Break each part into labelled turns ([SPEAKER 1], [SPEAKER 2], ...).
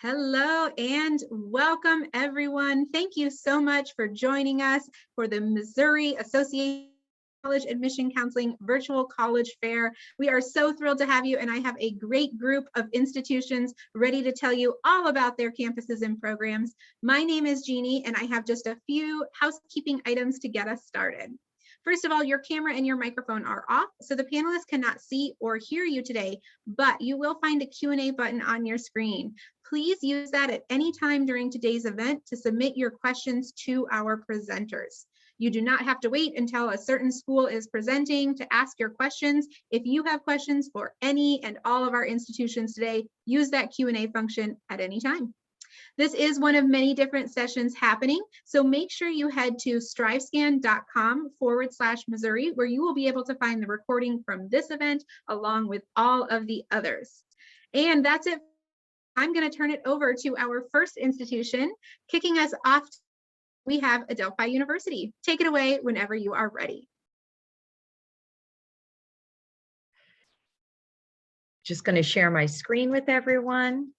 [SPEAKER 1] Hello and welcome, everyone. Thank you so much for joining us for the Missouri Association of College Admission Counseling Virtual College Fair. We are so thrilled to have you, and I have a great group of institutions ready to tell you all about their campuses and programs. My name is Jeannie, and I have just a few housekeeping items to get us started. First of all, your camera and your microphone are off, so the panelists cannot see or hear you today, but you will find a Q&A button on your screen. Please use that at any time during today's event to submit your questions to our presenters. You do not have to wait until a certain school is presenting to ask your questions. If you have questions for any and all of our institutions today, use that Q&A function at any time. This is one of many different sessions happening, so make sure you head to strivescan.com/Missouri, where you will be able to find the recording from this event along with all of the others. And that's it. I'm going to turn it over to our first institution. Kicking us off, we have Adelphi University. Take it away whenever you are ready.
[SPEAKER 2] Just going to share my screen with everyone.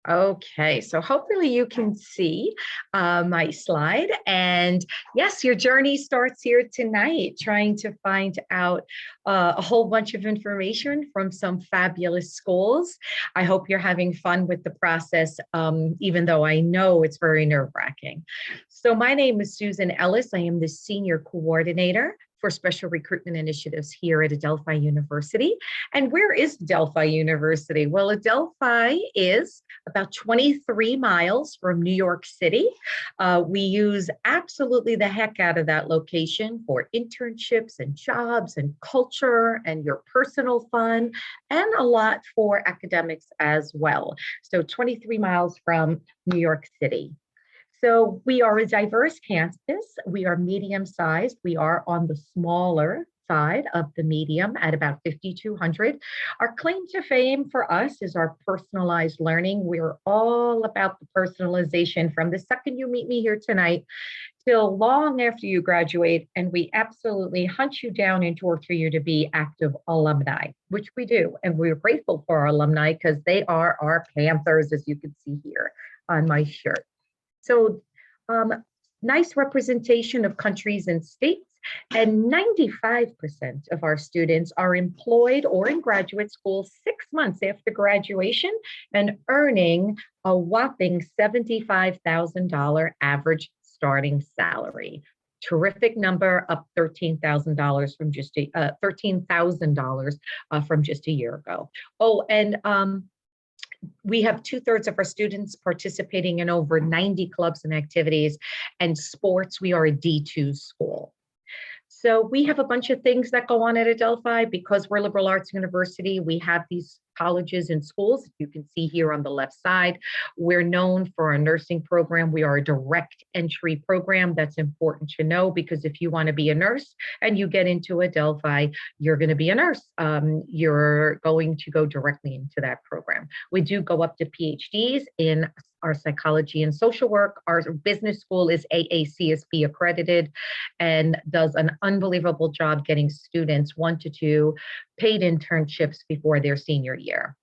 [SPEAKER 2] Okay, so hopefully you can see my slide. And yes, your journey starts here tonight, trying to find out a whole bunch of information from some fabulous schools. I hope you're having fun with the process, even though I know it's very nerve-wracking. So my name is Susan Ellis. I am the Senior Coordinator for Special Recruitment Initiatives here at Adelphi University. And where is Adelphi University? Well, Adelphi is about 23 miles from New York City. We use absolutely the heck out of that location for internships and jobs and culture and your personal fun, and a lot for academics as well. So 23 miles from New York City. So we are a diverse campus. We are medium-sized. We are on the smaller side of the medium at about 5,200. Our claim to fame for us is our personalized learning. We're all about the personalization from the second you meet me here tonight till long after you graduate, and we absolutely hunt you down and torture you to be active alumni, which we do. And we're grateful for our alumni because they are our Panthers, as you can see here on my shirt. So nice representation of countries and states, and 95% of our students are employed or in graduate school 6 months after graduation and earning a whopping $75,000 average starting salary. Terrific number, up $13,000 from just $13,000 from just a year ago. Oh, and we have 2/3 of our students participating in over 90 clubs and activities, and sports. We are a D2 school. So we have a bunch of things that go on at Adelphi. Because we're a liberal arts university, we have these colleges and schools you can see here on the left side. We're known for our nursing program. We are a direct entry program. That's important to know, because if you want to be a nurse and you get into Adelphi, you're going to be a nurse. You're going to go directly into that program. We do go up to PhDs in our psychology and social work. Our business school is AACSB accredited and does an unbelievable job getting students 1 to 2 paid internships before their senior year.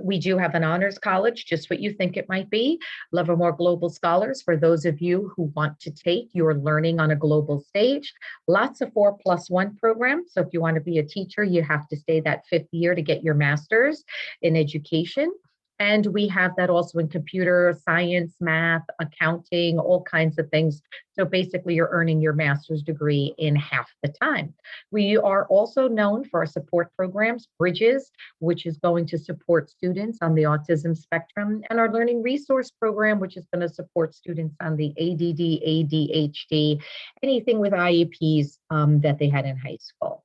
[SPEAKER 2] We do have an honors college, just what you think it might be. Livermore Global Scholars for those of you who want to take your learning on a global stage. Lots of 4+1 programs. So if you want to be a teacher, you have to stay that 5th year to get your master's in education. And we have that also in computer science, math, accounting, all kinds of things. So basically you're earning your master's degree in half the time. We are also known for our support programs, Bridges, which is going to support students on the autism spectrum, and our learning resource program, which is going to support students on the ADD, ADHD, anything with IEPs that they had in high school.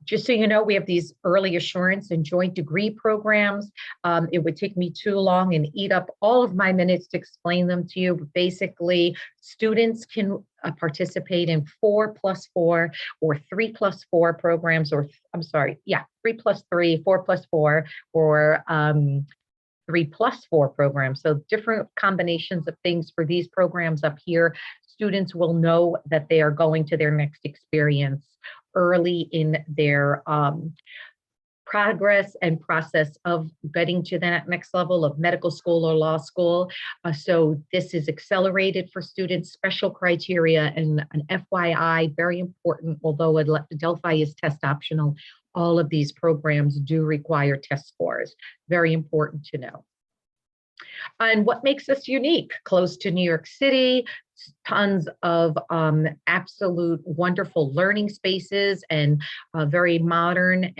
[SPEAKER 2] Just so you know, we have these early assurance and joint degree programs. It would take me too long and eat up all of my minutes to explain them to you. But basically, students can participate in 4+4 or 3+4 programs, or I'm sorry, yeah, 3+3, 4+4, or 3+4 programs. So different combinations of things for these programs up here. Students will know that they are going to their next experience early in their progress and process of getting to that next level of medical school or law school. So this is accelerated for students, special criteria, and an FYI, very important, although Adelphi is test optional, all of these programs do require test scores. Very important to know. And what makes us unique? Close to New York City, tons of absolute wonderful learning spaces and very modern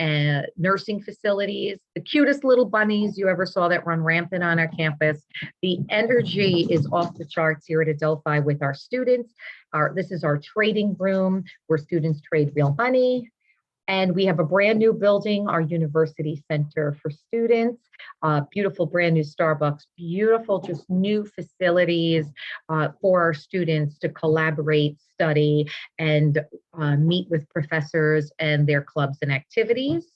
[SPEAKER 2] nursing facilities. The cutest little bunnies you ever saw that run rampant on our campus. The energy is off the charts here at Adelphi with our students. This is our trading room where students trade real money. And we have a brand new building, our University Center for Students, beautiful brand new Starbucks, beautiful just new facilities for our students to collaborate, study, and meet with professors and their clubs and activities.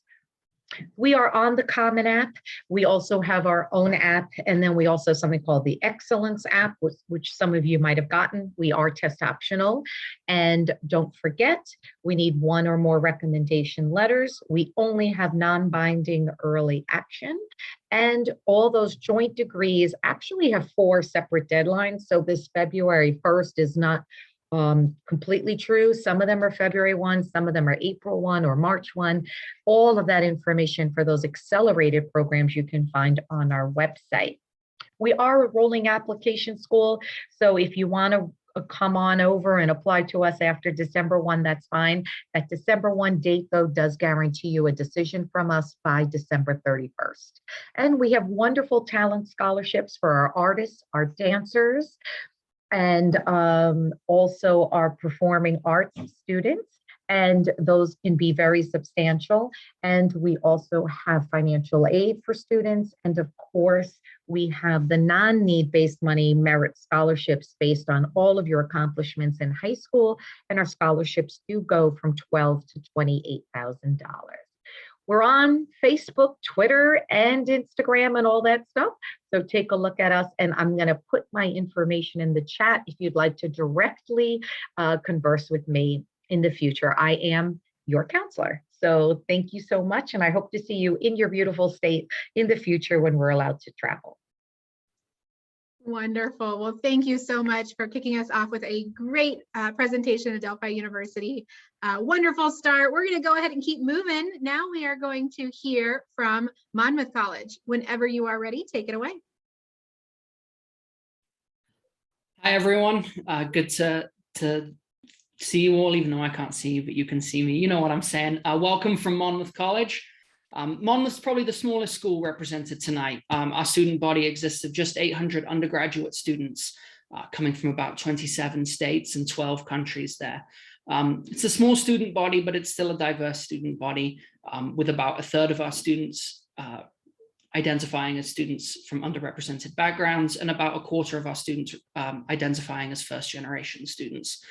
[SPEAKER 2] We are on the Common App. We also have our own app, and then we also have something called the Excellence app, which some of you might have gotten. We are test optional. And don't forget, we need 1 or more recommendation letters. We only have non-binding early action. And all those joint degrees actually have 4 separate deadlines. So this February 1st is not completely true. Some of them are February 1, some of them are April 1 or March 1. All of that information for those accelerated programs you can find on our website. We are a rolling application school, so if you want to come on over and apply to us after December 1, that's fine. That December 1 date, though, does guarantee you a decision from us by December 31st. And we have wonderful talent scholarships for our artists, our dancers, and also our performing arts students, and those can be very substantial. And we also have financial aid for students, and of course we have the non-need-based money merit scholarships based on all of your accomplishments in high school, and our scholarships do go from $12,000 to $28,000. We're on Facebook, Twitter, and Instagram and all that stuff. So take a look at us, and I'm going to put my information in the chat if you'd like to directly converse with me in the future. I am your counselor. So thank you so much, and I hope to see you in your beautiful state in the future when we're allowed to travel.
[SPEAKER 1] Wonderful. Well, thank you so much for kicking us off with a great presentation at Adelphi University. Wonderful start. We're going to go ahead and keep moving. Now we are going to hear from Monmouth College. Whenever you are ready, take it away.
[SPEAKER 3] Hi, everyone. Good to see you all, even though I can't see you, but you can see me. You know what I'm saying. Welcome from Monmouth College. Monmouth's probably the smallest school represented tonight. Our student body exists of just 800 undergraduate students coming from about 27 states and 12 countries there. It's a small student body, but it's still a diverse student body with about 1/3 of our students identifying as students from underrepresented backgrounds and about 1/4 of our students identifying as first-generation students.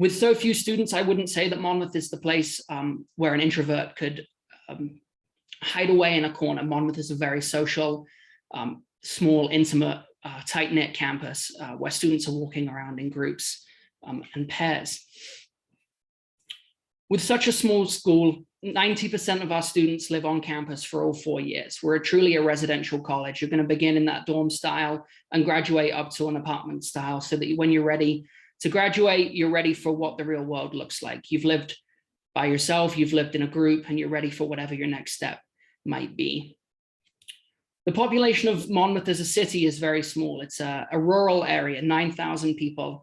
[SPEAKER 3] With so few students, I wouldn't say that Monmouth is the place where an introvert could hide away in a corner. Monmouth is a very social, small, intimate, tight-knit campus where students are walking around in groups and pairs. With such a small school, 90% of our students live on campus for all 4 years. We're truly a residential college. You're going to begin in that dorm style and graduate up to an apartment style so that when you're ready to graduate, you're ready for what the real world looks like. You've lived by yourself, you've lived in a group, and you're ready for whatever your next step might be. The population of Monmouth as a city is very small. It's a rural area, 9,000 people.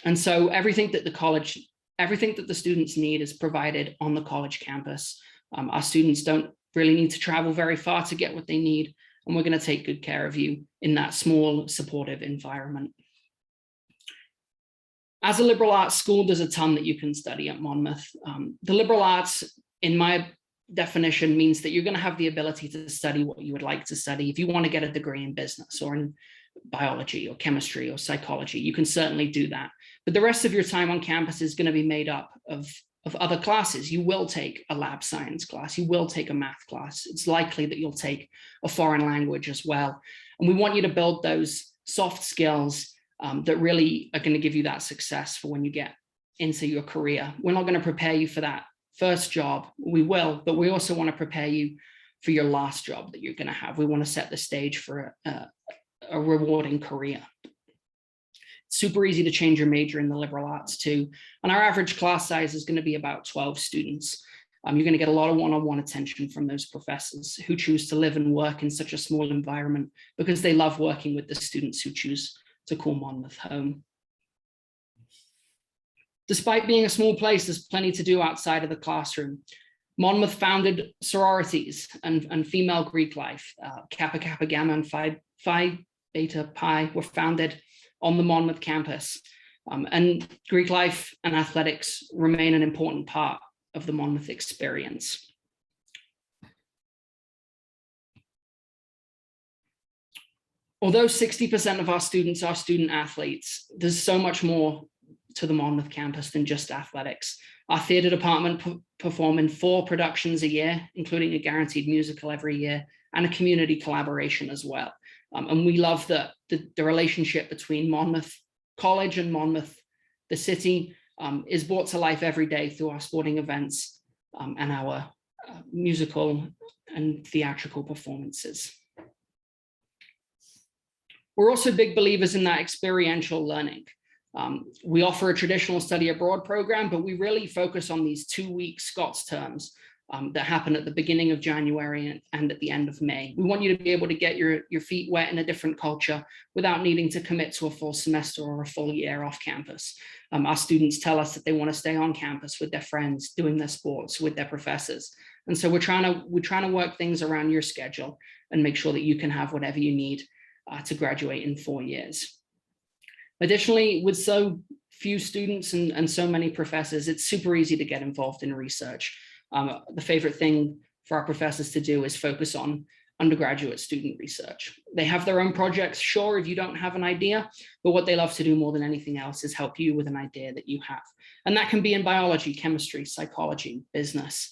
[SPEAKER 3] And so everything that the students need is provided on the college campus. Our students don't really need to travel very far to get what they need, and we're going to take good care of you in that small, supportive environment. As a liberal arts school, there's a ton that you can study at Monmouth. The liberal arts, in my definition, means that you're going to have the ability to study what you would like to study. If you want to get a degree in business or in biology or chemistry or psychology, you can certainly do that. But the rest of your time on campus is going to be made up of other classes. You will take a lab science class. You will take a math class. It's likely that you'll take a foreign language as well. And we want you to build those soft skills that really are going to give you that success for when you get into your career. We're not going to prepare you for that first job, we will, but we also want to prepare you for your last job that you're going to have. We want to set the stage for a rewarding career. Super easy to change your major in the liberal arts too. And our average class size is going to be about 12 students. You're going to get a lot of one-on-one attention from those professors who choose to live and work in such a small environment because they love working with the students who choose to call Monmouth home. Despite being a small place, there's plenty to do outside of the classroom. Monmouth founded sororities and female Greek life. Kappa Kappa Gamma and Phi Beta Pi were founded on the Monmouth campus. And Greek life and athletics remain an important part of the Monmouth experience. Although 60% of our students are student athletes, there's so much more to the Monmouth campus than just athletics. Our theatre department perform in 4 productions a year, including a guaranteed musical every year, and a community collaboration as well. And we love the relationship between Monmouth College and Monmouth, the city, is brought to life every day through our sporting events and our musical and theatrical performances. We're also big believers in that experiential learning. We offer a traditional study abroad program, but we really focus on these 2-week Scots terms that happen at the beginning of January and at the end of May. We want you to be able to get your feet wet in a different culture without needing to commit to a full semester or a full year off campus. Our students tell us that they want to stay on campus with their friends, doing their sports, with their professors. And so we're trying to work things around your schedule and make sure that you can have whatever you need to graduate in 4 years. Additionally, with so few students and so many professors, it's super easy to get involved in research. The favorite thing for our professors to do is focus on undergraduate student research. They have their own projects, sure, if you don't have an idea, but what they love to do more than anything else is help you with an idea that you have. And that can be in biology, chemistry, psychology, business,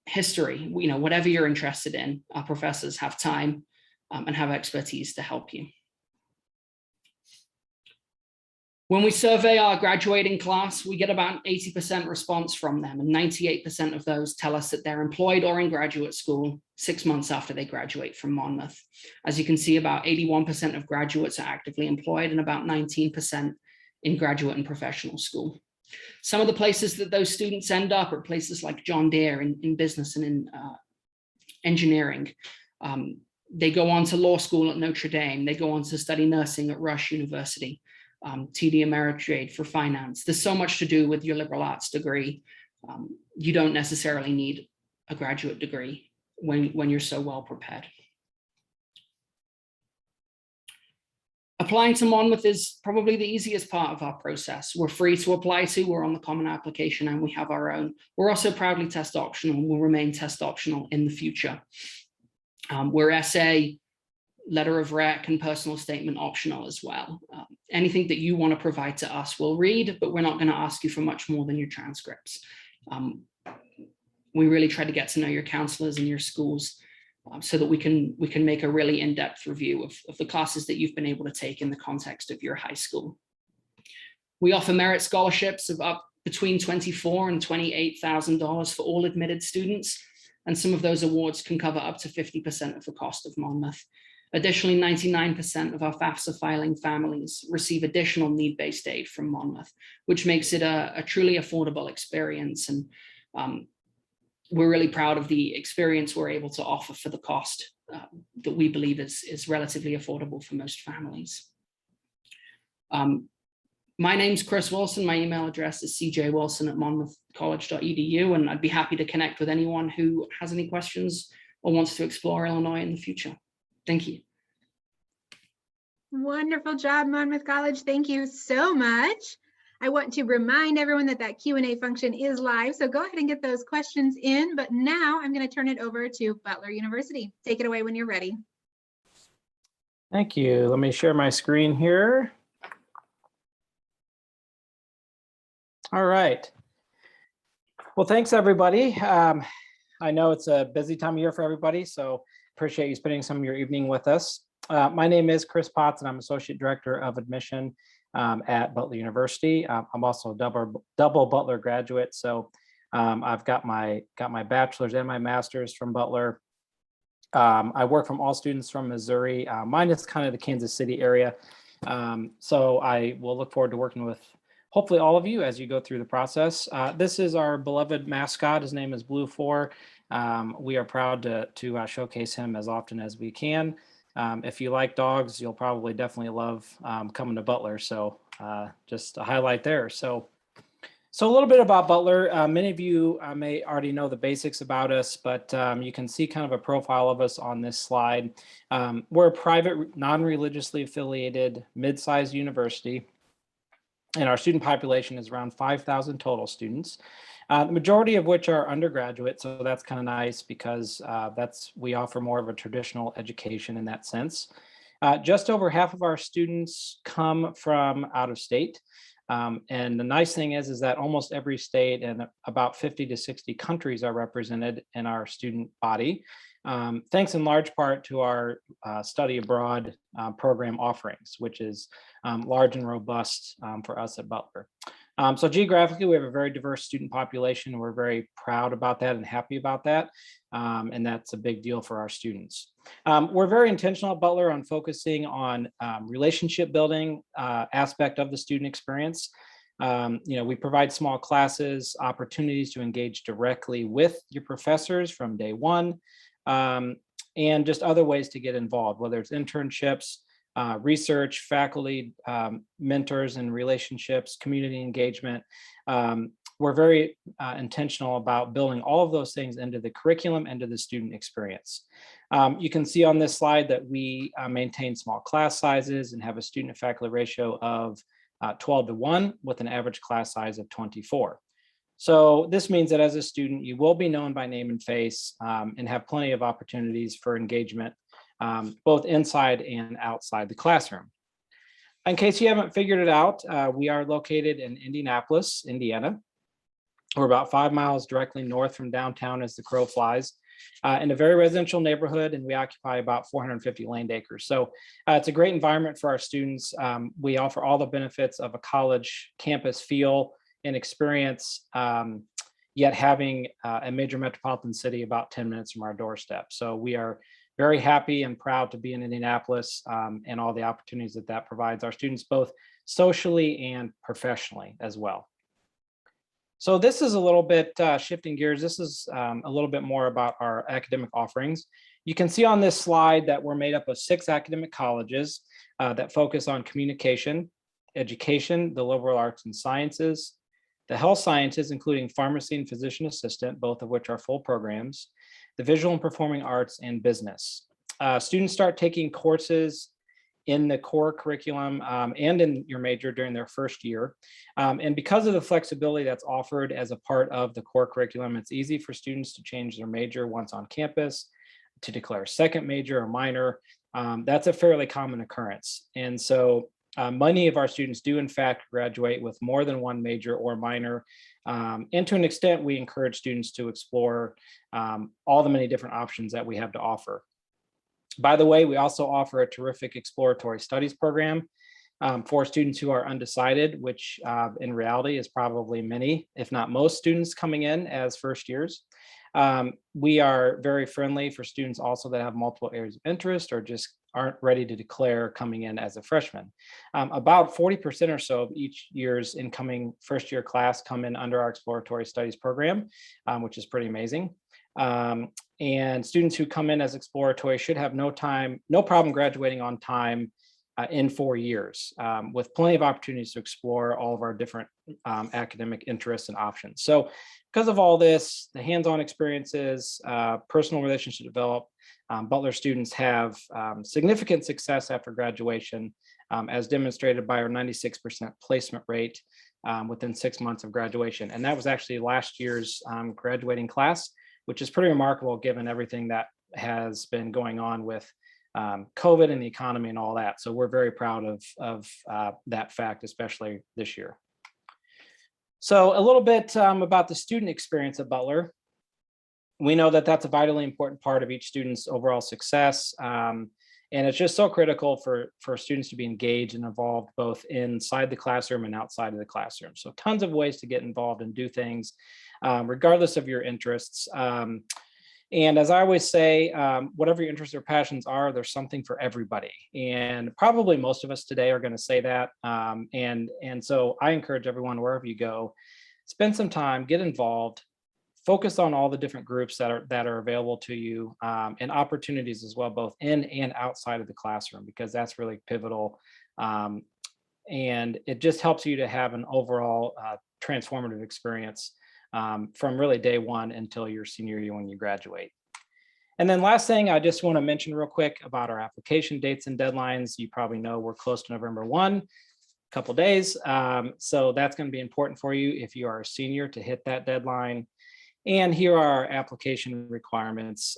[SPEAKER 3] history, whatever you're interested in. Our professors have time and have expertise to help you. When we survey our graduating class, we get about 80% response from them, and 98% of those tell us that they're employed or in graduate school 6 months after they graduate from Monmouth. As you can see, about 81% of graduates are actively employed and about 19% in graduate and professional school. Some of the places that those students end up are places like John Deere in business and in engineering. They go on to law school at Notre Dame. They go on to study nursing at Rush University. TD Ameritrade for finance. There's so much to do with your liberal arts degree. You don't necessarily need a graduate degree when you're so well prepared. Applying to Monmouth is probably the easiest part of our process. We're free to apply to, we're on the common application and we have our own. We're also proudly test optional and will remain test optional in the future. We're essay, letter of rec and personal statement optional as well. Anything that you want to provide to us, we'll read, but we're not going to ask you for much more than your transcripts. We really try to get to know your counselors and your schools so that we can make a really in-depth review of the classes that you've been able to take in the context of your high school. We offer merit scholarships of up between $24,000 and $28,000 for all admitted students, and some of those awards can cover up to 50% of the cost of Monmouth. Additionally, 99% of our FAFSA filing families receive additional need-based aid from Monmouth, which makes it a truly affordable experience. And we're really proud of the experience we're able to offer for the cost that we believe is relatively affordable for most families. My name's Chris Wilson. My email address is cjwilson@monmouthcollege.edu, and I'd be happy to connect with anyone who has any questions or wants to explore Illinois in the future. Thank you.
[SPEAKER 1] Wonderful job, Monmouth College. Thank you so much. I want to remind everyone that Q&A function is live, so go ahead and get those questions in. But now I'm going to turn it over to Butler University. Take it away when you're ready.
[SPEAKER 4] Thank you. Let me share my screen here. All right. Well, thanks, everybody. I know it's a busy time of year for everybody, so appreciate you spending some of your evening with us. My name is Chris Potts, and I'm Associate Director of Admission at Butler University. I'm also a double Butler graduate, so I've got my bachelor's and my master's from Butler. I work from all students from Missouri, minus kind of the Kansas City area. So I will look forward to working with hopefully all of you as you go through the process. This is our beloved mascot. His name is Blue 4. We are proud to showcase him as often as we can. If you like dogs, you'll probably definitely love coming to Butler. So just a highlight there. So a little bit about Butler. Many of you may already know the basics about us, but you can see kind of a profile of us on this slide. We're a private, non-religiously affiliated, mid-sized university, and our student population is around 5,000 total students, the majority of which are undergraduate. So that's kind of nice because we offer more of a traditional education in that sense. Just over half of our students come from out of state. And the nice thing is that almost every state and about 50 to 60 countries are represented in our student body, thanks in large part to our study abroad program offerings, which is large and robust for us at Butler. So geographically, we have a very diverse student population. We're very proud about that and happy about that. And that's a big deal for our students. We're very intentional at Butler on focusing on relationship building aspect of the student experience. We provide small classes, opportunities to engage directly with your professors from day one, and just other ways to get involved, whether it's internships, research, faculty, mentors and relationships, community engagement. We're very intentional about building all of those things into the curriculum, into the student experience. You can see on this slide that we maintain small class sizes and have a student to faculty ratio of 12:1 with an average class size of 24. So this means that as a student, you will be known by name and face and have plenty of opportunities for engagement, both inside and outside the classroom. In case you haven't figured it out, we are located in Indianapolis, Indiana. We're about 5 miles directly north from downtown as the crow flies, in a very residential neighborhood, and we occupy about 450 land acres. So it's a great environment for our students. We offer all the benefits of a college campus feel and experience, yet having a major metropolitan city about 10 minutes from our doorstep. So we are very happy and proud to be in Indianapolis and all the opportunities that provides our students, both socially and professionally as well. So this is a little bit shifting gears. This is a little bit more about our academic offerings. You can see on this slide that we're made up of 6 academic colleges that focus on communication, education, the liberal arts and sciences, the health sciences, including pharmacy and physician assistant, both of which are full programs, the visual and performing arts, and business. Students start taking courses in the core curriculum and in your major during their first year. And because of the flexibility that's offered as a part of the core curriculum, it's easy for students to change their major once on campus, to declare a second major or minor. That's a fairly common occurrence. And so many of our students do in fact graduate with more than one major or minor. And to an extent, we encourage students to explore all the many different options that we have to offer. By the way, we also offer a terrific exploratory studies program for students who are undecided, which in reality is probably many, if not most students coming in as first years. We are very friendly for students also that have multiple areas of interest or just aren't ready to declare coming in as a freshman. About 40% or so of each year's incoming first year class come in under our exploratory studies program, which is pretty amazing. And students who come in as exploratory should have no problem graduating on time in 4 years, with plenty of opportunities to explore all of our different academic interests and options. So because of all this, the hands-on experiences, personal relationships developed, Butler students have significant success after graduation, as demonstrated by our 96% placement rate within 6 months of graduation. And that was actually last year's graduating class, which is pretty remarkable given everything that has been going on with COVID and the economy and all that. So we're very proud of that fact, especially this year. So a little bit about the student experience at Butler. We know that that's a vitally important part of each student's overall success. And it's just so critical for students to be engaged and involved both inside the classroom and outside of the classroom. So tons of ways to get involved and do things regardless of your interests. And as I always say, whatever your interests or passions are, there's something for everybody. And probably most of us today are going to say that. And so I encourage everyone, wherever you go, spend some time, get involved, focus on all the different groups that are available to you, and opportunities as well, both in and outside of the classroom, because that's really pivotal. And it just helps you to have an overall transformative experience from really day one until your senior year when you graduate. And then last thing, I just want to mention real quick about our application dates and deadlines. You probably know we're close to November 1, a couple days. So that's going to be important for you if you are a senior to hit that deadline. And here are our application requirements.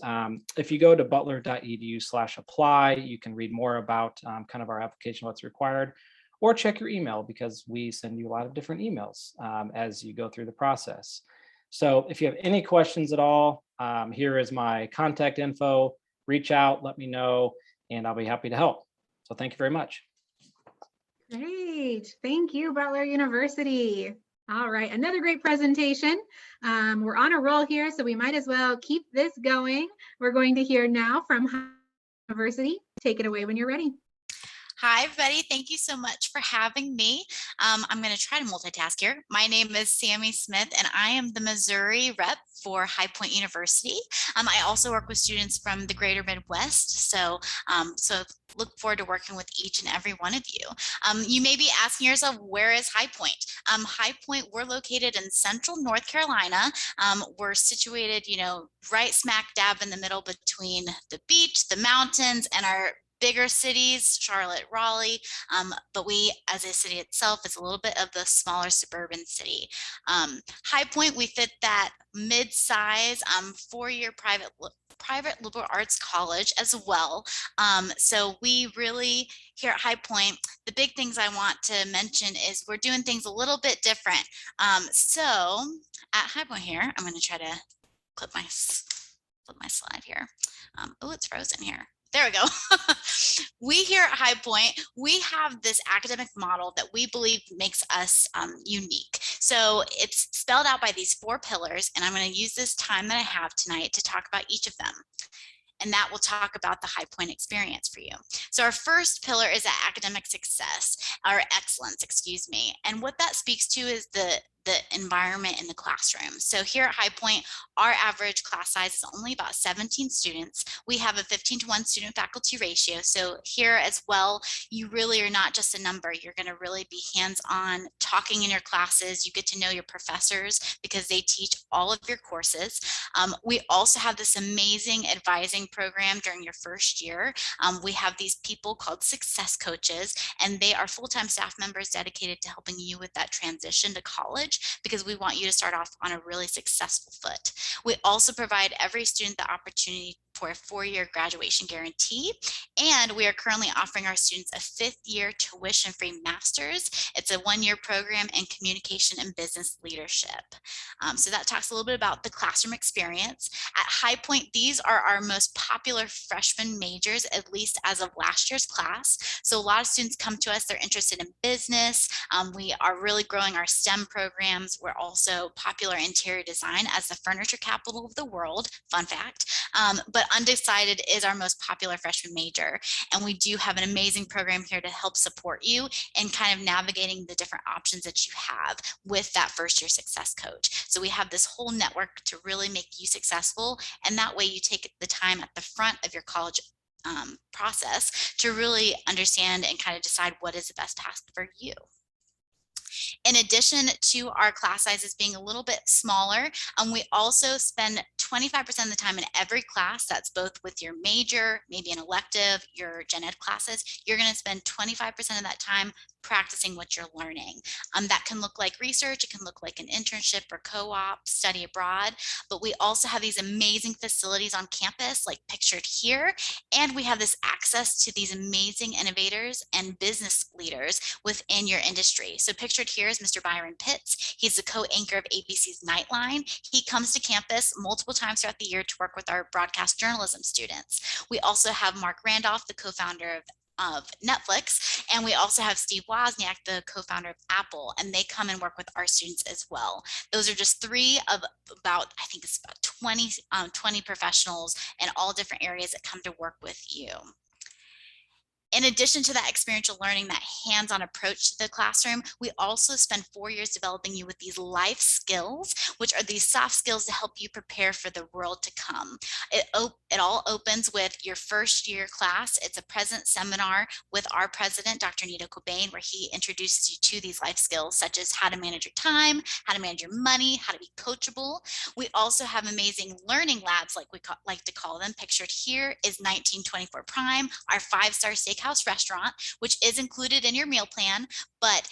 [SPEAKER 4] If you go to butler.edu/apply, you can read more about kind of our application, what's required, or check your email because we send you a lot of different emails as you go through the process. So if you have any questions at all, here is my contact info. Reach out, let me know, and I'll be happy to help. So thank you very much.
[SPEAKER 1] Great. Thank you, Butler University. All right, another great presentation. We're on a roll here, so we might as well keep this going. We're going to hear now from University. Take it away when you're ready.
[SPEAKER 5] Hi, everybody. Thank you so much for having me. I'm going to try to multitask here. My name is Sammy Smith, and I am the Missouri rep for High Point University. I also work with students from the greater Midwest, so look forward to working with each and every one of you. You may be asking yourself, where is High Point? High Point, we're located in central North Carolina. We're situated, right smack dab in the middle between the beach, the mountains, and our bigger cities, Charlotte, Raleigh, but we, as a city itself, is a little bit of the smaller suburban city. High Point, we fit that mid-size, four-year private liberal arts college as well. So we really, here at High Point, the big things I want to mention is we're doing things a little bit different. So at High Point here, I'm going to try to flip my slide here. Oh, it's frozen here. There we go. We here at High Point, we have this academic model that we believe makes us unique. So it's spelled out by these 4 pillars, and I'm going to use this time that I have tonight to talk about each of them. And that will talk about the High Point experience for you. So our first pillar is academic success, or excellence, excuse me. And what that speaks to is the environment in the classroom. So here at High Point, our average class size is only about 17 students. We have a 15-to-1 student faculty ratio. So here as well, you really are not just a number. You're going to really be hands-on, talking in your classes. You get to know your professors because they teach all of your courses. We also have this amazing advising program during your first year. We have these people called success coaches, and they are full-time staff members dedicated to helping you with that transition to college, because we want you to start off on a really successful foot. We also provide every student the opportunity for a 4-year graduation guarantee, and we are currently offering our students a 5th-year tuition-free master's. It's a 1-year program in communication and business leadership. So that talks a little bit about the classroom experience. At High Point, these are our most popular freshman majors, at least as of last year's class. So a lot of students come to us, they're interested in business. We are really growing our STEM programs. We're also popular interior design as the furniture capital of the world, fun fact. But undecided is our most popular freshman major. And we do have an amazing program here to help support you in kind of navigating the different options that you have with that first-year success coach. So we have this whole network to really make you successful. And that way you take the time at the front of your college process to really understand and kind of decide what is the best path for you. In addition to our class sizes being a little bit smaller, we also spend 25% of the time in every class. That's both with your major, maybe an elective, your gen ed classes. You're going to spend 25% of that time practicing what you're learning. That can look like research, it can look like an internship or co-op, study abroad, but we also have these amazing facilities on campus like pictured here, and we have this access to these amazing innovators and business leaders within your industry. So pictured here is Mr. Byron Pitts. He's the co-anchor of ABC's Nightline. He comes to campus multiple times throughout the year to work with our broadcast journalism students. We also have Mark Randolph, the co-founder of Netflix, and we also have Steve Wozniak, the co-founder of Apple, and they come and work with our students as well. Those are just 3 of about, I think it's about 20 professionals in all different areas that come to work with you. In addition to that experiential learning, that hands-on approach to the classroom, we also spend 4 years developing you with these life skills, which are these soft skills to help you prepare for the world to come. It all opens with your first year class. It's a present seminar with our president, Dr. Nito Cobain, where he introduces you to these life skills, such as how to manage your time, how to manage your money, how to be coachable. We also have amazing learning labs, like we like to call them. Pictured here is 1924 Prime, our 5-star steakhouse restaurant, which is included in your meal plan, but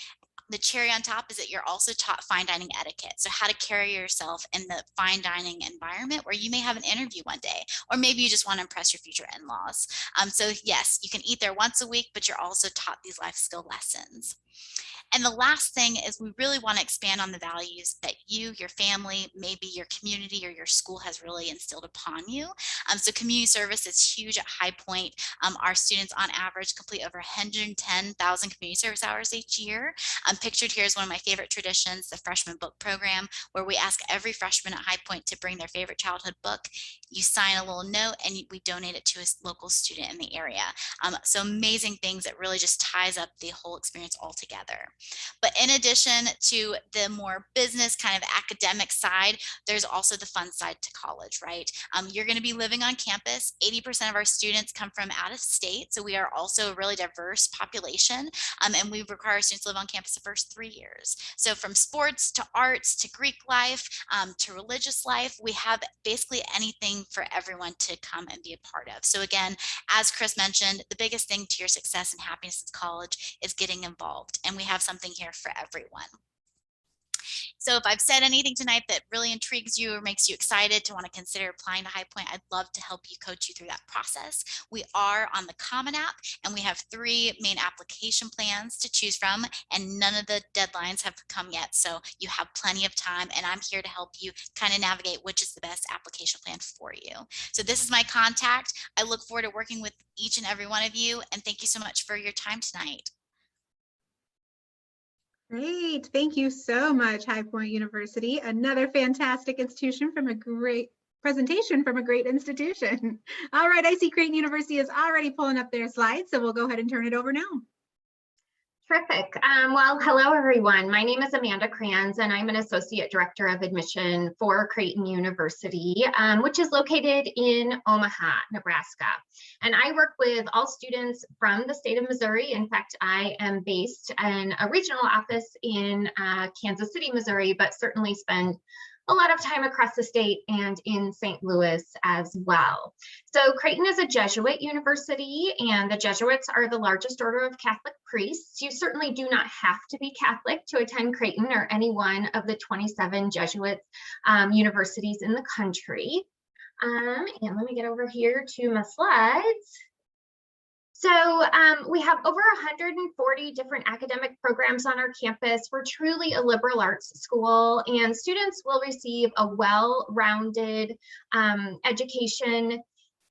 [SPEAKER 5] the cherry on top is that you're also taught fine dining etiquette. So how to carry yourself in the fine dining environment where you may have an interview one day, or maybe you just want to impress your future in-laws. So yes, you can eat there once a week, but you're also taught these life skill lessons. And the last thing is we really want to expand on the values that you, your family, maybe your community or your school has really instilled upon you. So community service is huge at High Point. Our students on average complete over 110,000 community service hours each year. Pictured here is one of my favorite traditions, the freshman book program, where we ask every freshman at High Point to bring their favorite childhood book. You sign a little note and we donate it to a local student in the area. So amazing things that really just ties up the whole experience all together. But in addition to the more business kind of academic side, there's also the fun side to college, right? You're going to be living on campus. 80% of our students come from out of state. So we are also a really diverse population. And we require our students to live on campus the first 3 years. So from sports to arts to Greek life to religious life, we have basically anything for everyone to come and be a part of. So again, as Chris mentioned, the biggest thing to your success and happiness in college is getting involved. And we have something here for everyone. So if I've said anything tonight that really intrigues you or makes you excited to want to consider applying to High Point, I'd love to help you, coach you through that process. We are on the Common App, and we have 3 main application plans to choose from, and none of the deadlines have come yet. So you have plenty of time, and I'm here to help you kind of navigate which is the best application plan for you. So this is my contact. I look forward to working with each and every one of you, and thank you so much for your time tonight.
[SPEAKER 1] Great. Thank you so much, High Point University. Another fantastic institution from a great presentation from a great institution. All right, I see Creighton University is already pulling up their slides, so we'll go ahead and turn it over now.
[SPEAKER 6] Terrific. Well, hello, everyone. My name is Amanda Kranz, and I'm an Associate Director of Admission for Creighton University, which is located in Omaha, Nebraska. And I work with all students from the state of Missouri. In fact, I am based in a regional office in Kansas City, Missouri, but certainly spend a lot of time across the state and in St. Louis as well. So Creighton is a Jesuit university, and the Jesuits are the largest order of Catholic priests. You certainly do not have to be Catholic to attend Creighton or any one of the 27 Jesuit universities in the country. And let me get over here to my slides. So we have over 140 different academic programs on our campus. We're truly a liberal arts school, and students will receive a well-rounded education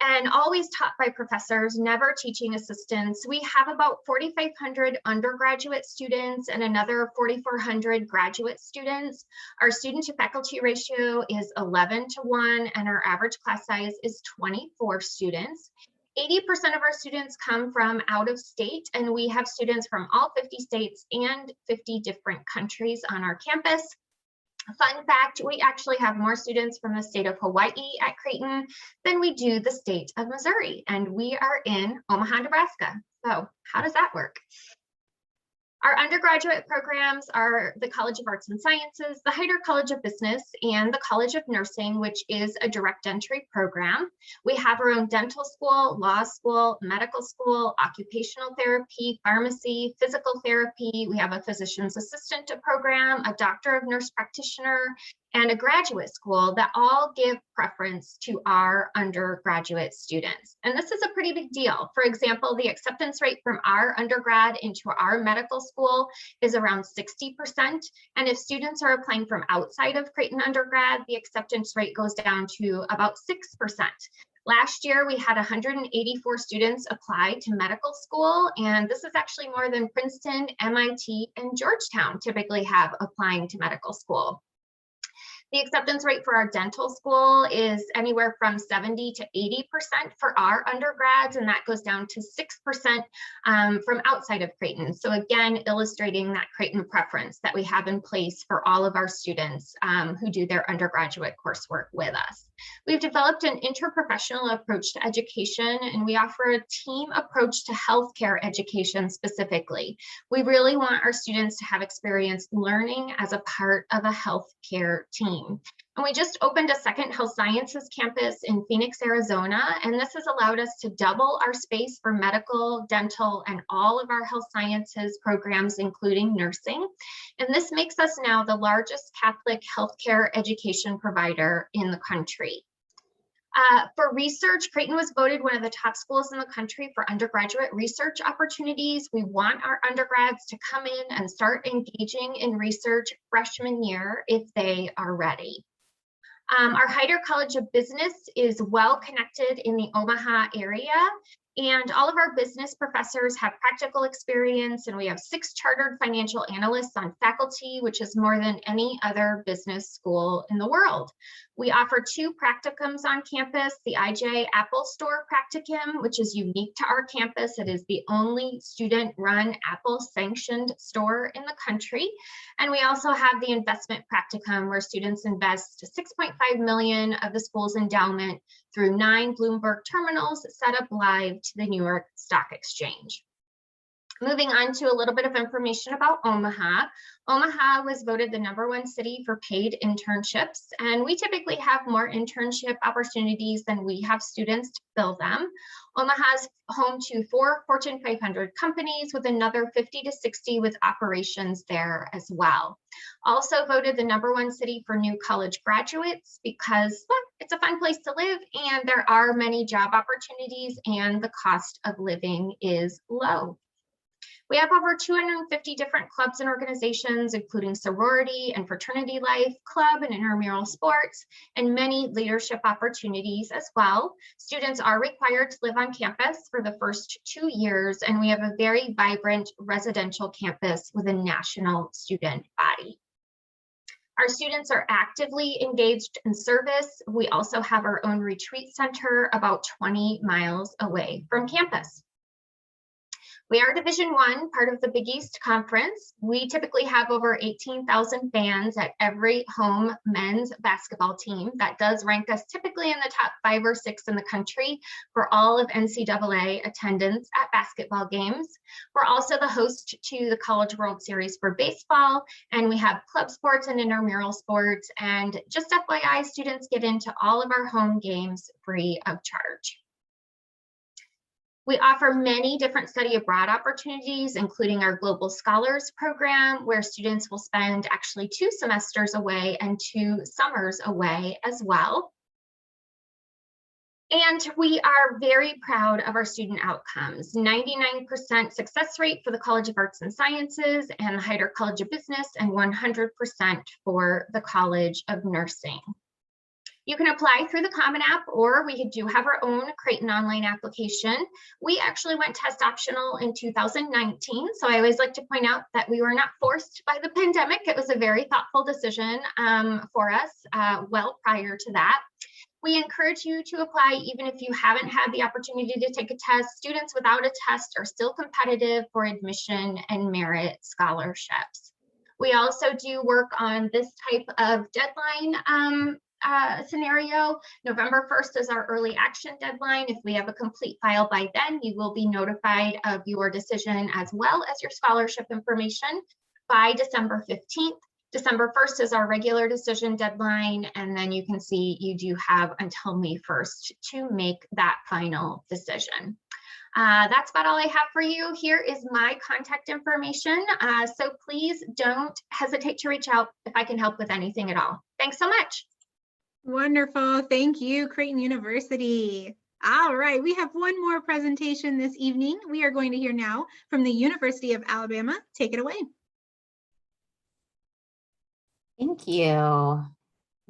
[SPEAKER 6] and always taught by professors, never teaching assistants. We have about 4,500 undergraduate students and another 4,400 graduate students. Our student to faculty ratio is 11:1, and our average class size is 24 students. 80% of our students come from out of state, and we have students from all 50 states and 50 different countries on our campus. Fun fact, we actually have more students from the state of Hawaii at Creighton than we do the state of Missouri, and we are in Omaha, Nebraska. So how does that work? Our undergraduate programs are the College of Arts and Sciences, the Heider College of Business, and the College of Nursing, which is a direct entry program. We have our own dental school, law school, medical school, occupational therapy, pharmacy, physical therapy. We have a physician's assistant program, a doctor of nurse practitioner, and a graduate school that all give preference to our undergraduate students. And this is a pretty big deal. For example, the acceptance rate from our undergrad into our medical school is around 60%. And if students are applying from outside of Creighton undergrad, the acceptance rate goes down to about 6%. Last year, we had 184 students apply to medical school, and this is actually more than Princeton, MIT, and Georgetown typically have applying to medical school. The acceptance rate for our dental school is anywhere from 70 to 80% for our undergrads, and that goes down to 6% from outside of Creighton. So again, illustrating that Creighton preference that we have in place for all of our students who do their undergraduate coursework with us. We've developed an interprofessional approach to education, and we offer a team approach to healthcare education specifically. We really want our students to have experience learning as a part of a healthcare team. And we just opened a second health sciences campus in Phoenix, Arizona, and this has allowed us to double our space for medical, dental, and all of our health sciences programs, including nursing. And this makes us now the largest Catholic healthcare education provider in the country. For research, Creighton was voted one of the top schools in the country for undergraduate research opportunities. We want our undergrads to come in and start engaging in research freshman year if they are ready. Our Heider College of Business is well connected in the Omaha area, and all of our business professors have practical experience, and we have 6 chartered financial analysts on faculty, which is more than any other business school in the world. We offer 2 practicums on campus, the IJ Apple Store practicum, which is unique to our campus. It is the only student-run Apple sanctioned store in the country. And we also have the investment practicum, where students invest $6.5 million of the school's endowment through 9 Bloomberg terminals set up live to the New York Stock Exchange. Moving on to a little bit of information about Omaha. Omaha was voted the #1 city for paid internships, and we typically have more internship opportunities than we have students to fill them. Omaha is home to 4 Fortune 500 companies, with another 50 to 60 with operations there as well. Also voted the #1 city for new college graduates because, well, it's a fun place to live and there are many job opportunities and the cost of living is low. We have over 250 different clubs and organizations, including sorority and fraternity life, club and intramural sports, and many leadership opportunities as well. Students are required to live on campus for the first 2 years, and we have a very vibrant residential campus with a national student body. Our students are actively engaged in service. We also have our own retreat center about 20 miles away from campus. We are Division I, part of the Big East Conference. We typically have over 18,000 fans at every home men's basketball team. That does rank us typically in the top 5 or 6 in the country for all of NCAA attendance at basketball games. We're also the host to the College World Series for baseball, and we have club sports and intramural sports. And just FYI, students get into all of our home games free of charge. We offer many different study abroad opportunities, including our Global Scholars Program, where students will spend actually 2 semesters away and 2 summers away as well. And we are very proud of our student outcomes. 99% success rate for the College of Arts and Sciences and the Heider College of Business, and 100% for the College of Nursing. You can apply through the Common App, or we do have our own Creighton online application. We actually went test optional in 2019, so I always like to point out that we were not forced by the pandemic. It was a very thoughtful decision for us well prior to that. We encourage you to apply even if you haven't had the opportunity to take a test. Students without a test are still competitive for admission and merit scholarships. We also do work on this type of deadline scenario, November 1st is our early action deadline. If we have a complete file by then, you will be notified of your decision as well as your scholarship information by December 15th. December 1st is our regular decision deadline, and then you can see you do have until May 1st to make that final decision. That's about all I have for you. Here is my contact information. So please don't hesitate to reach out if I can help with anything at all. Thanks so much.
[SPEAKER 1] Wonderful. Thank you, Creighton University. All right, we have one more presentation this evening. We are going to hear now from the University of Alabama. Take it away.
[SPEAKER 7] Thank you.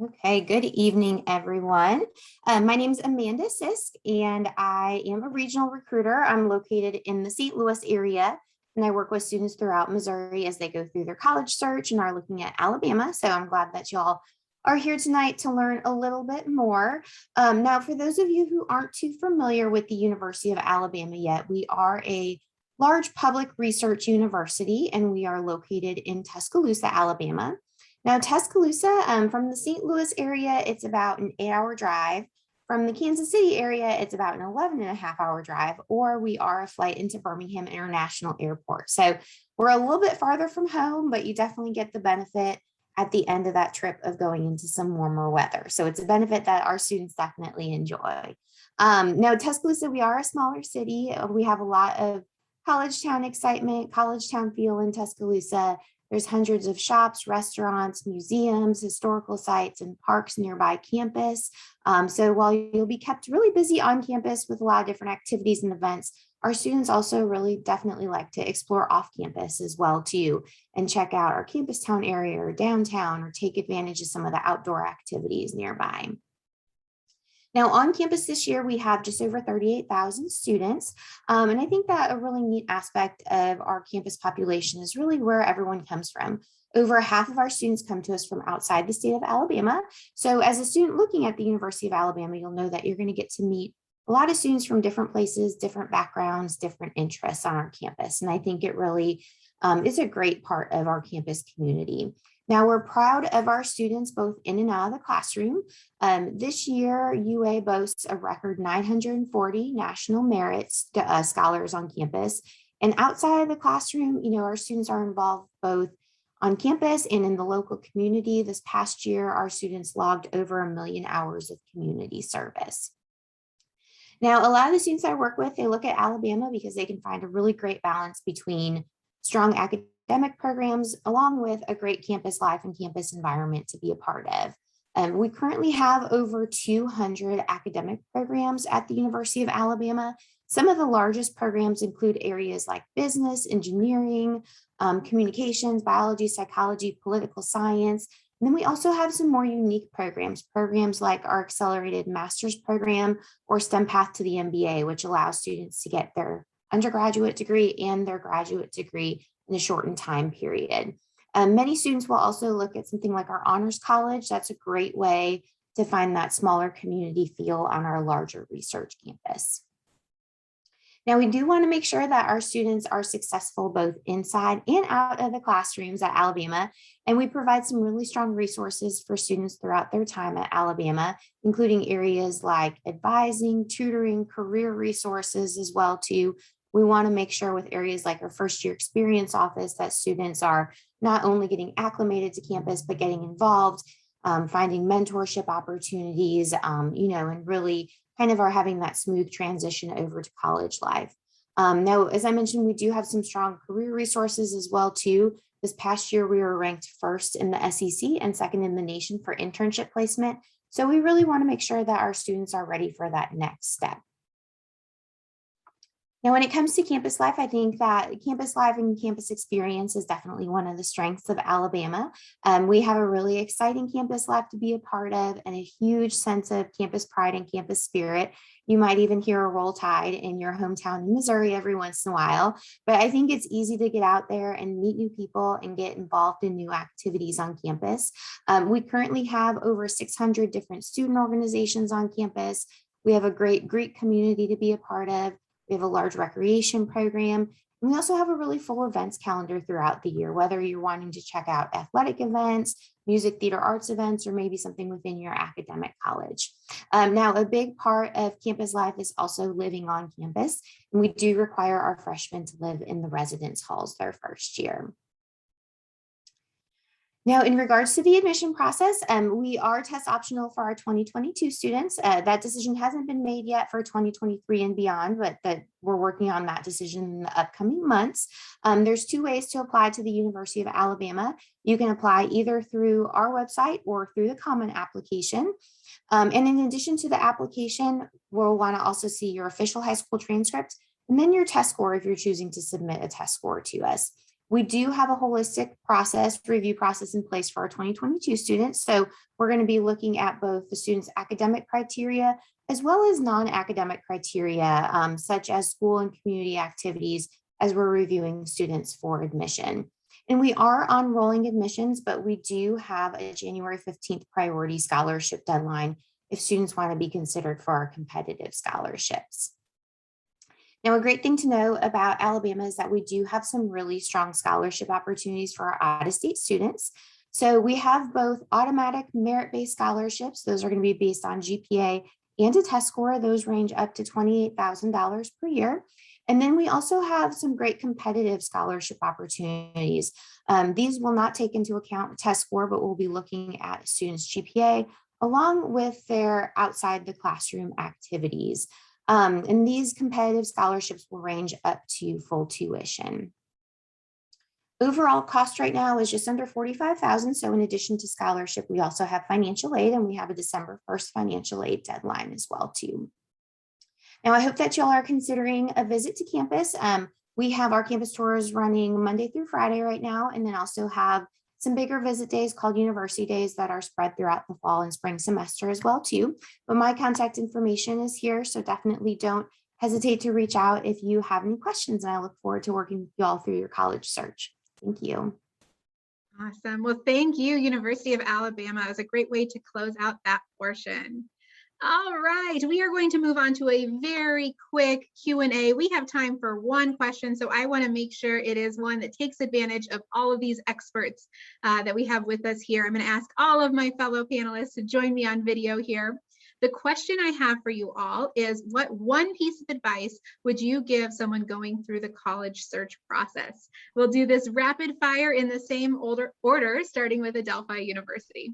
[SPEAKER 7] Okay, good evening, everyone. My name is Amanda Sisk, and I am a regional recruiter. I'm located in the St. Louis area, and I work with students throughout Missouri as they go through their college search and are looking at Alabama. So I'm glad that y'all are here tonight to learn a little bit more. Now, for those of you who aren't too familiar with the University of Alabama yet, we are a large public research university, and we are located in Tuscaloosa, Alabama. Now, Tuscaloosa, from the St. Louis area, it's about an 8-hour drive. From the Kansas City area, it's about an 11.5-hour drive, or we are a flight into Birmingham International Airport. So we're a little bit farther from home, but you definitely get the benefit at the end of that trip of going into some warmer weather. So it's a benefit that our students definitely enjoy. Now, Tuscaloosa, we are a smaller city. We have a lot of college town excitement, college town feel in Tuscaloosa. There's hundreds of shops, restaurants, museums, historical sites, and parks nearby campus. So while you'll be kept really busy on campus with a lot of different activities and events, our students also really definitely like to explore off campus as well too, and check out our campus town area or downtown, or take advantage of some of the outdoor activities nearby. Now, on campus this year, we have just over 38,000 students. And I think that a really neat aspect of our campus population is really where everyone comes from. Over half of our students come to us from outside the state of Alabama. So as a student looking at the University of Alabama, you'll know that you're going to get to meet a lot of students from different places, different backgrounds, different interests on our campus. And I think it really is a great part of our campus community. Now, we're proud of our students both in and out of the classroom. This year, UA boasts a record 940 national merit scholars on campus. And outside of the classroom, you know, our students are involved both on campus and in the local community. This past year, our students logged over 1 million hours of community service. Now, a lot of the students I work with, they look at Alabama because they can find a really great balance between strong academic programs along with a great campus life and campus environment to be a part of. We currently have over 200 academic programs at the University of Alabama. Some of the largest programs include areas like business, engineering, communications, biology, psychology, political science. And then we also have some more unique programs like our accelerated master's program or STEM Path to the MBA, which allows students to get their undergraduate degree and their graduate degree in a shortened time period. Many students will also look at something like our honors college. That's a great way to find that smaller community feel on our larger research campus. Now, we do want to make sure that our students are successful both inside and out of the classrooms at Alabama, and we provide some really strong resources for students throughout their time at Alabama, including areas like advising, tutoring, career resources as well too. We want to make sure with areas like our first year experience office that students are not only getting acclimated to campus, but getting involved, finding mentorship opportunities, and really kind of are having that smooth transition over to college life. Now, as I mentioned, we do have some strong career resources as well too. This past year, we were ranked first in the SEC and second in the nation for internship placement. So we really want to make sure that our students are ready for that next step. Now, when it comes to campus life, I think that campus life and campus experience is definitely one of the strengths of Alabama. We have a really exciting campus life to be a part of and a huge sense of campus pride and campus spirit. You might even hear a Roll Tide in your hometown in Missouri every once in a while, but I think it's easy to get out there and meet new people and get involved in new activities on campus. We currently have over 600 different student organizations on campus. We have a great Greek community to be a part of. We have a large recreation program, And we also have a really full events calendar throughout the year, whether you're wanting to check out athletic events, music, theater, arts events, or maybe something within your academic college. Now, a big part of campus life is also living on campus, and we do require our freshmen to live in the residence halls their first year. Now, in regards to the admission process, we are test optional for our 2022 students. That decision hasn't been made yet for 2023 and beyond, but that we're working on that decision in the upcoming months. There's two ways to apply to the University of Alabama. You can apply either through our website or through the Common Application. And in addition to the application, we'll want to also see your official high school transcript and then your test score if you're choosing to submit a test score to us. We do have a holistic review process in place for our 2022 students. So we're going to be looking at both the students' academic criteria as well as non-academic criteria, such as school and community activities, as we're reviewing students for admission. And we are on rolling admissions, but we do have a January 15th priority scholarship deadline if students want to be considered for our competitive scholarships. Now, a great thing to know about Alabama is that we do have some really strong scholarship opportunities for our out-of-state students. So we have both automatic merit-based scholarships. Those are going to be based on GPA and a test score. Those range up to $28,000 per year. And then we also have some great competitive scholarship opportunities. These will not take into account test score, but we'll be looking at students' GPA along with their outside the classroom activities. And these competitive scholarships will range up to full tuition. Overall cost right now is just under $45,000. So in addition to scholarship, we also have financial aid, and we have a December 1st financial aid deadline as well too. Now, I hope that y'all are considering a visit to campus. We have our campus tours running Monday through Friday right now, and then also have some bigger visit days called university days that are spread throughout the fall and spring semester as well too. But my contact information is here, so definitely don't hesitate to reach out if you have any questions, and I look forward to working with you all through your college search. Thank you.
[SPEAKER 1] Awesome. Well, thank you, University of Alabama. It was a great way to close out that portion. All right, we are going to move on to a very quick Q&A. We have time for one question, so I want to make sure it is one that takes advantage of all of these experts that we have with us here. I'm going to ask all of my fellow panelists to join me on video here. The question I have for you all is, what one piece of advice would you give someone going through the college search process? We'll do this rapid fire in the same order, starting with Adelphi University.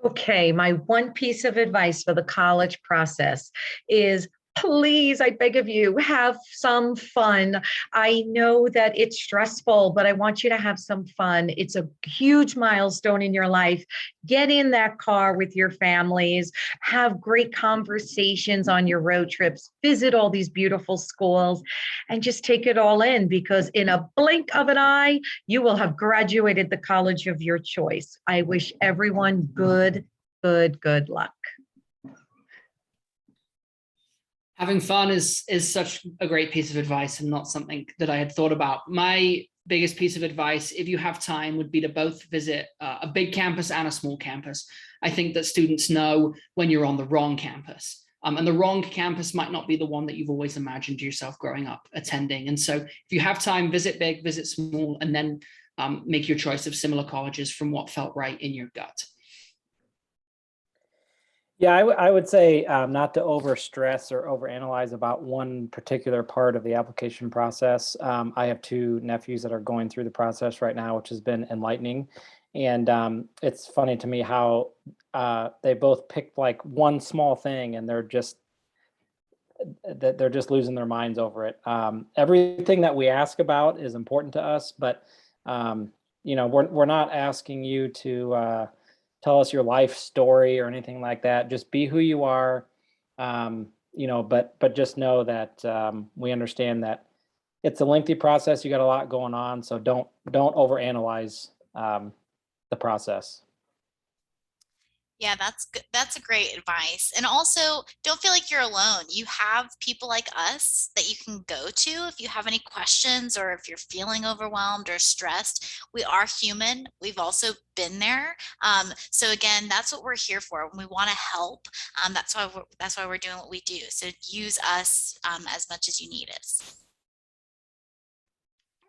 [SPEAKER 2] Okay, my one piece of advice for the college process is, please, I beg of you, have some fun. I know that it's stressful, but I want you to have some fun. It's a huge milestone in your life. Get in that car with your families, have great conversations on your road trips, visit all these beautiful schools, and just take it all in, because in a blink of an eye, you will have graduated the college of your choice. I wish everyone good luck.
[SPEAKER 3] Having fun is such a great piece of advice, and not something that I had thought about. My biggest piece of advice, if you have time, would be to both visit a big campus and a small campus. I think that students know when you're on the wrong campus. And the wrong campus might not be the one that you've always imagined yourself growing up attending. And so if you have time, visit big, visit small, and then make your choice of similar colleges from what felt right in your gut.
[SPEAKER 4] Yeah, I would say not to over stress or overanalyze about one particular part of the application process. I have two nephews that are going through the process right now, which has been enlightening. And it's funny to me how they both picked like one small thing, and they're just losing their minds over it. Everything that we ask about is important to us, but we're not asking you to tell us your life story or anything like that. Just be who you are, but just know that we understand that it's a lengthy process. You got a lot going on, so don't overanalyze the process.
[SPEAKER 5] Yeah, that's good. That's a great advice. And also, don't feel like you're alone. You have people like us that you can go to if you have any questions or if you're feeling overwhelmed or stressed. We are human. We've also been there. So again, that's what we're here for. We want to help. That's why we're doing what we do. So use us as much as you need us.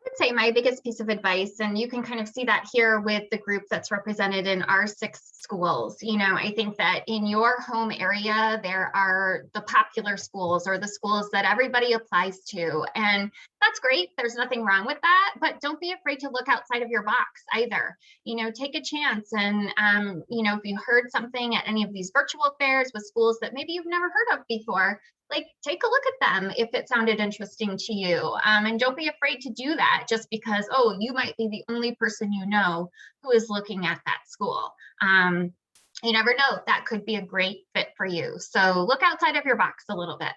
[SPEAKER 6] Would say my biggest piece of advice, and you can kind of see that here with the group that's represented in our 6 schools. I think that in your home area, there are the popular schools or the schools that everybody applies to. And that's great. There's nothing wrong with that, but don't be afraid to look outside of your box either. Take a chance. And, if you heard something at any of these virtual fairs with schools that maybe you've never heard of before, take a look at them if it sounded interesting to you. And don't be afraid to do that just because, oh, you might be the only person who is looking at that school. You never know, that could be a great fit for you. So look outside of your box a little bit.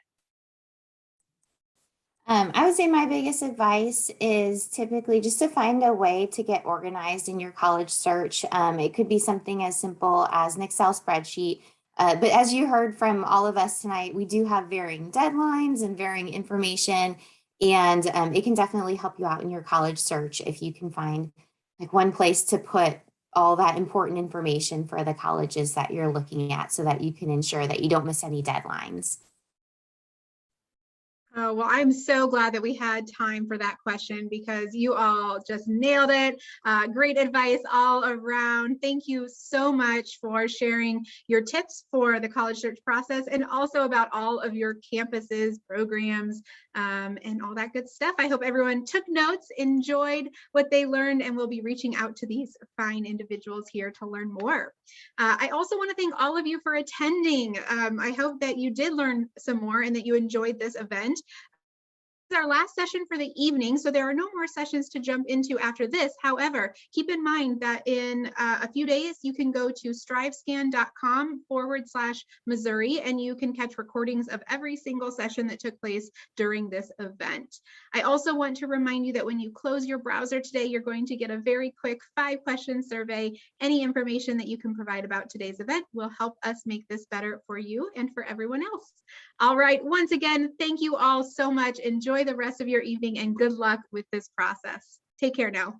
[SPEAKER 7] I would say my biggest advice is typically just to find a way to get organized in your college search. It could be something as simple as an Excel spreadsheet. But as you heard from all of us tonight, we do have varying deadlines and varying information, and it can definitely help you out in your college search if you can find one place to put all that important information for the colleges that you're looking at so that you can ensure that you don't miss any deadlines.
[SPEAKER 1] Oh, well, I'm so glad that we had time for that question because you all just nailed it. Great advice all around. Thank you so much for sharing your tips for the college search process and also about all of your campuses, programs, and all that good stuff. I hope everyone took notes, enjoyed what they learned, and will be reaching out to these fine individuals here to learn more. I also want to thank all of you for attending. I hope that you did learn some more and that you enjoyed this event. This is our last session for the evening, so there are no more sessions to jump into after this. However, keep in mind that in a few days, you can go to strivescan.com/Missouri and you can catch recordings of every single session that took place during this event. I also want to remind you that when you close your browser today, you're going to get a very quick 5-question survey. Any information that you can provide about today's event will help us make this better for you and for everyone else. All right, once again, thank you all so much. Enjoy the rest of your evening and good luck with this process. Take care now.